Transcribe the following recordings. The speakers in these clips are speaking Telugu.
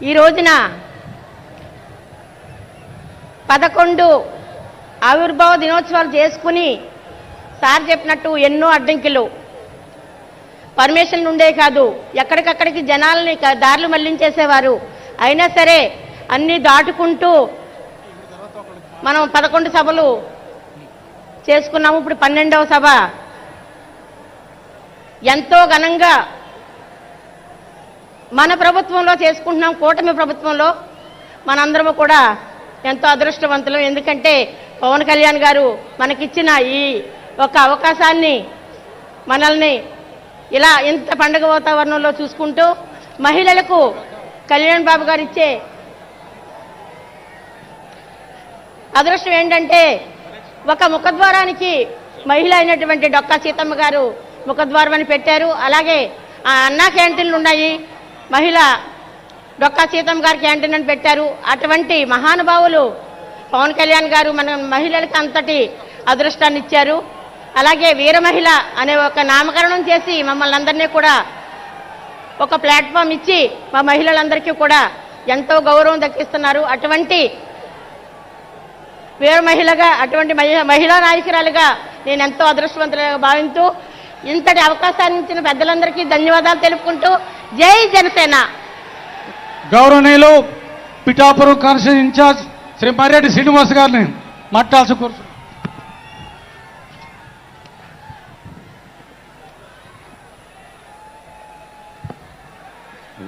ఈ రోజున 11 ఆవిర్భావ దినోత్సవాలు చేసుకుని సార్ చెప్పినట్టు ఎన్నో అడ్డంకులు పర్మిషన్లు ఉండే కాదు, ఎక్కడికక్కడికి జనాలని దారులు మళ్లించేసేవారు. అయినా సరే అన్నీ దాటుకుంటూ మనం 11 సభలు చేసుకున్నాము. ఇప్పుడు 12వ సభ ఎంతో ఘనంగా మన ప్రభుత్వంలో చేసుకుంటున్నాం. కూటమి ప్రభుత్వంలో మనందరము కూడా ఎంతో అదృష్టవంతులు. ఎందుకంటే పవన్ కళ్యాణ్ గారు మనకిచ్చిన ఈ ఒక అవకాశాన్ని మనల్ని ఇలా ఇంత పండుగ వాతావరణంలో చూసుకుంటూ మహిళలకు కళ్యాణ్ బాబు గారు ఇచ్చే అదృష్టం ఏంటంటే ఒక ముఖద్వారానికి మహిళ అయినటువంటి డొక్కా సీతమ్మ గారు ముఖద్వారం అని పెట్టారు. అలాగే అన్నా క్యాంటీన్లు ఉన్నాయి, మహిళ డొక్కా సీతమ్మ గారి క్యాంటీన్ అని పెట్టారు. అటువంటి మహానుభావులు పవన్ కళ్యాణ్ గారు మన మహిళలకు అంతటి అదృష్టాన్ని ఇచ్చారు. అలాగే వీర మహిళ అనే ఒక నామకరణం చేసి మమ్మల్ని అందరినీ కూడా ఒక ప్లాట్ఫామ్ ఇచ్చి మా మహిళలందరికీ కూడా ఎంతో గౌరవం దక్కిస్తున్నారు. అటువంటి వీర మహిళగా, అటువంటి మహిళా నాయకురాలుగా నేను ఎంతో అదృష్టవంతులుగా భావిస్తూ ఇంతటి అవకాశాన్ని ఇచ్చిన పెద్దలందరికీ ధన్యవాదాలు తెలుపుకుంటూ జై జనసేన. గౌరవనీయులు పిఠాపురం కాన్స్టిట్యూన్సీ ఇన్ఛార్జ్ శ్రీ మర్రెడ్డి శ్రీనివాస్ గారిని మాట్లాడాల్సి కోరుతున్నాను.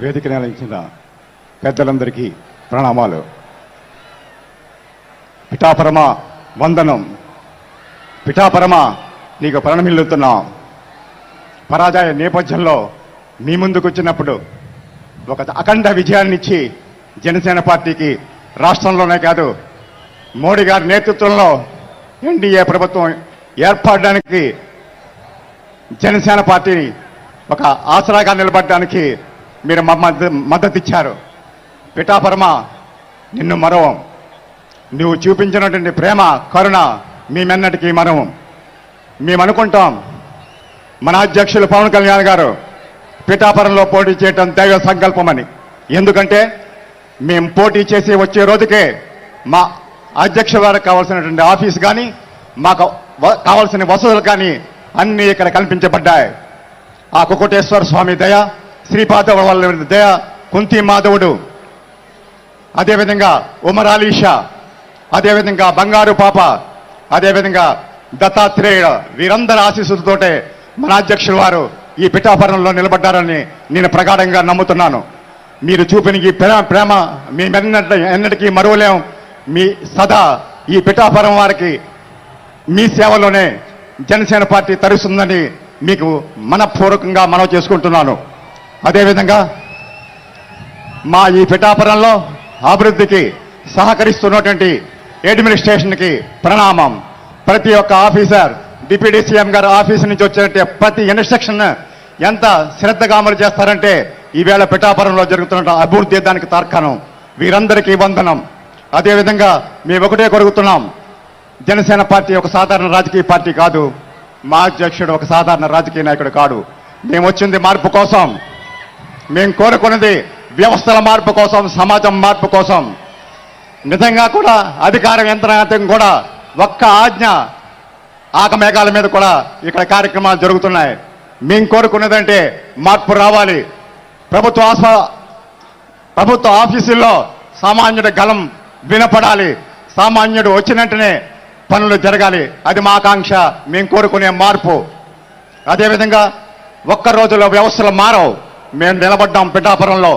వేదిక నిర్వహించిన పెద్దలందరికీ ప్రణామాలు. పిఠాపురమ వందనం. పిఠాపురమ నీకు ప్రణమిల్లుతున్నాం. పరాజయ నేపథ్యంలో మీ ముందుకు వచ్చినప్పుడు ఒక అఖండ విజయాన్ని ఇచ్చి జనసేన పార్టీకి రాష్ట్రంలోనే కాదు మోడీ గారి నేతృత్వంలో ఎన్డీఏ ప్రభుత్వం ఏర్పడడానికి జనసేన పార్టీని ఒక ఆసరాగా నిలబడడానికి మీరు మద్దతు ఇచ్చారు. పిఠాపురమ నిన్ను మరవం. నువ్వు చూపించినటువంటి ప్రేమ కరుణ మేమెన్నటికీ మరవం. మేము అనుకుంటాం మన అధ్యక్షులు పవన్ కళ్యాణ్ గారు పిఠాపురంలో పోటీ చేయటం దైవ సంకల్పమని. ఎందుకంటే మేము పోటీ చేసి వచ్చే రోజుకే మా అధ్యక్షుల వారికి కావాల్సినటువంటి ఆఫీస్ కానీ మాకు కావాల్సిన వసతులు కానీ అన్నీ ఇక్కడ కల్పించబడ్డాయి. ఆ కుకుటేశ్వర స్వామి దయ, శ్రీపాద వాళ్ళ దయ, కుంతి మాధవుడు, అదేవిధంగా ఉమరాలీషా, అదేవిధంగా బంగారు పాప, అదేవిధంగా దత్తాత్రేయుడు, వీరందరి ఆశీస్సులతోటే మన అధ్యక్షుల వారు ఈ పిఠాపురంలో నిలబడ్డారని నేను ప్రగాఢంగా నమ్ముతున్నాను. మీరు చూపిన ఈ ప్రేమ ఎన్నటికీ మరువలేం. మీ సదా ఈ పిఠాపురం వారికి మీ సేవలోనే జనసేన పార్టీ తరుస్తుందని మీకు మనపూర్వకంగా మనవి చేసుకుంటున్నాను. అదేవిధంగా మా ఈ పిఠాపురంలో అభివృద్ధికి సహకరిస్తున్నటువంటి అడ్మినిస్ట్రేషన్కి ప్రణామం. ప్రతి ఒక్క ఆఫీసర్, డిప్యూటీ సీఎం గారు ఆఫీసు నుంచి వచ్చినట్టే ప్రతి ఇన్స్ట్రక్షన్ ఎంత శ్రద్ధగా అమలు చేస్తారంటే ఈవేళ పిఠాపురంలో జరుగుతున్న అభివృద్ధి దానికి తార్కాణం. వీరందరికీ వందనం. అదేవిధంగా మేము ఒకటే కొడుకుతున్నాం, జనసేన పార్టీ ఒక సాధారణ రాజకీయ పార్టీ కాదు. మా అధ్యక్షుడు ఒక సాధారణ రాజకీయ నాయకుడు కాడు. మేము వచ్చింది మార్పు కోసం. మేము కోరుకున్నది వ్యవస్థల మార్పు కోసం, సమాజం మార్పు కోసం. నిజంగా కూడా అధికార యంత్రాంగం కూడా ఒక్క ఆజ్ఞ ఆకమేఘాల మీద కూడా ఇక్కడ కార్యక్రమాలు జరుగుతున్నాయి. మేము కోరుకున్నదంటే మార్పు రావాలి. ప్రభుత్వ ఆఫీసుల్లో సామాన్యుడి గలం వినపడాలి. సామాన్యుడు వచ్చినట్టునే పనులు జరగాలి. అది మా ఆకాంక్ష, మేము కోరుకునే మార్పు. అదేవిధంగా ఒక్క రోజులో వ్యవస్థలు మారవు. మేము నిలబడ్డాం పిఠాపురంలో.